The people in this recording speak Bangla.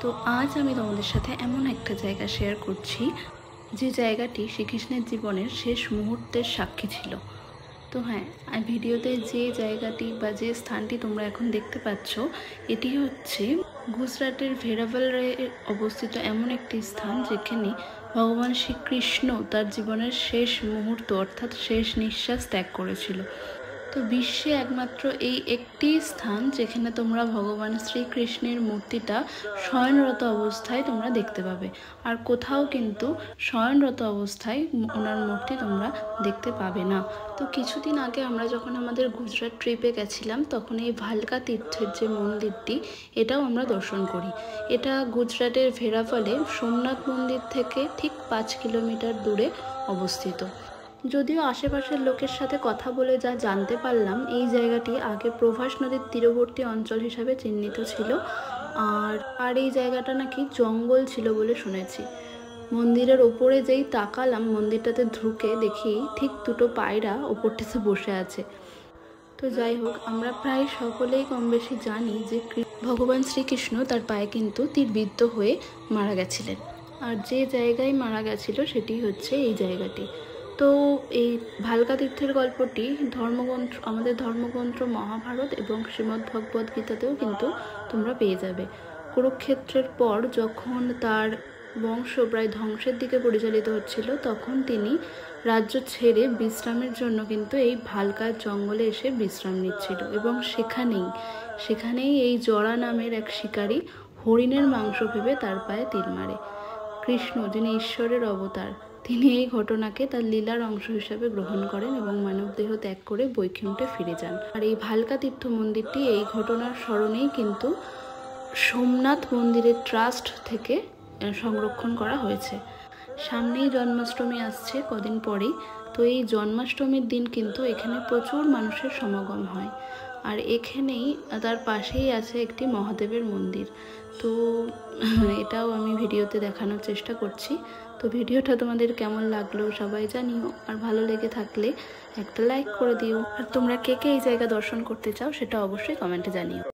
তো আজ আমি তোমাদের সাথে এমন একটা জায়গা শেয়ার করছি যে জায়গাটি শ্রীকৃষ্ণের জীবনের শেষ মুহূর্তের সাক্ষী ছিল। তো হ্যাঁ, ভিডিওতে যে জায়গাটি বা যে স্থানটি তোমরা এখন দেখতে পাচ্ছ এটি হচ্ছে গুজরাটের ভেরাভালে অবস্থিত এমন একটি স্থান যেখানে ভগবান শ্রীকৃষ্ণ তার জীবনের শেষ মুহূর্ত অর্থাৎ শেষ নিঃশ্বাস ত্যাগ করেছিল। তো বিশ্বে একমাত্র এই একটি স্থান যেখানে তোমরা ভগবান শ্রীকৃষ্ণের মূর্তিটা শয়নরত অবস্থায় তোমরা দেখতে পাবে, আর কোথাও কিন্তু শয়নরত অবস্থায় ওনার মূর্তি তোমরা দেখতে পাবে না। তো কিছুদিন আগে আমরা যখন আমাদের গুজরাট ট্রিপে গেছিলাম তখন এই ভালকা তীর্থের যে মন্দিরটি এটাও আমরা দর্শন করি। এটা গুজরাটের ভেরাভালে সোমনাথ মন্দির থেকে ঠিক 5 কিলোমিটার দূরে অবস্থিত। যদিও আশেপাশের লোকের সাথে কথা বলে যা জানতে পারলাম, এই জায়গাটি আগে প্রভাস নদীর তীরবর্তী অঞ্চল হিসাবে চিহ্নিত ছিল, আর এই জায়গাটা নাকি জঙ্গল ছিল বলে শুনেছি। মন্দিরের ওপরে যেই তাকালাম, মন্দিরটাতে ঢুকে দেখি ঠিক দুটো পায়রা ওপরটাতে বসে আছে। তো যাই হোক, আমরা প্রায় সকলেই কম বেশি জানি যে ভগবান শ্রীকৃষ্ণ তার পায়ে কিন্তু তীরবিদ্ধ হয়ে মারা গেছিলেন, আর যে জায়গায় মারা গেছিল সেটি হচ্ছে এই জায়গাটি। তো এই ভালকা তীর্থের গল্পটি আমাদের ধর্মগ্রন্থ মহাভারত এবং শ্রীমদ্ভগবদ্গীতাতেও কিন্তু তোমরা পেয়ে যাবে। কুরুক্ষেত্রের পর যখন তার বংশ প্রায় ধ্বংসের দিকে পরিচালিত হচ্ছিল, তখন তিনি রাজ্য ছেড়ে বিশ্রামের জন্য কিন্তু এই ভালকার জঙ্গলে এসে বিশ্রাম নিচ্ছিল, এবং সেখানেই এই জরা নামের এক শিকারী হরিণের মাংস ভেবে তার পায়ে তীর মারে। কৃষ্ণ, যিনি ঈশ্বরের অবতার, তিনি এই ঘটনাকে তার লীলার অংশ হিসাবে গ্রহণ করেন এবং মানবদেহ ত্যাগ করে বৈকুণ্ঠে ফিরে যান। আর এই ভালকা তীর্থ মন্দিরটি এই ঘটনার স্মরণেই কিন্তু সোমনাথ মন্দিরের ট্রাস্ট থেকে সংরক্ষণ করা হয়েছে। সামনেই জন্মাষ্টমী আসছে কদিন পরেই। তো এই জন্মাষ্টমীর দিন কিন্তু এখানে প্রচুর মানুষের সমাগম হয়, আর এখানেই তার পাশেই আছে একটি মহাদেবের মন্দির। তো এটাও আমি ভিডিওতে দেখানোর চেষ্টা করছি। তো ভিডিওটা তোমাদের কেমন লাগলো সবাই জানিও, আর ভালো লেগে থাকলে একটা লাইক করে দিও, আর তোমরা কে কে এই জায়গা দর্শন করতে চাও সেটা অবশ্যই কমেন্টে জানিও।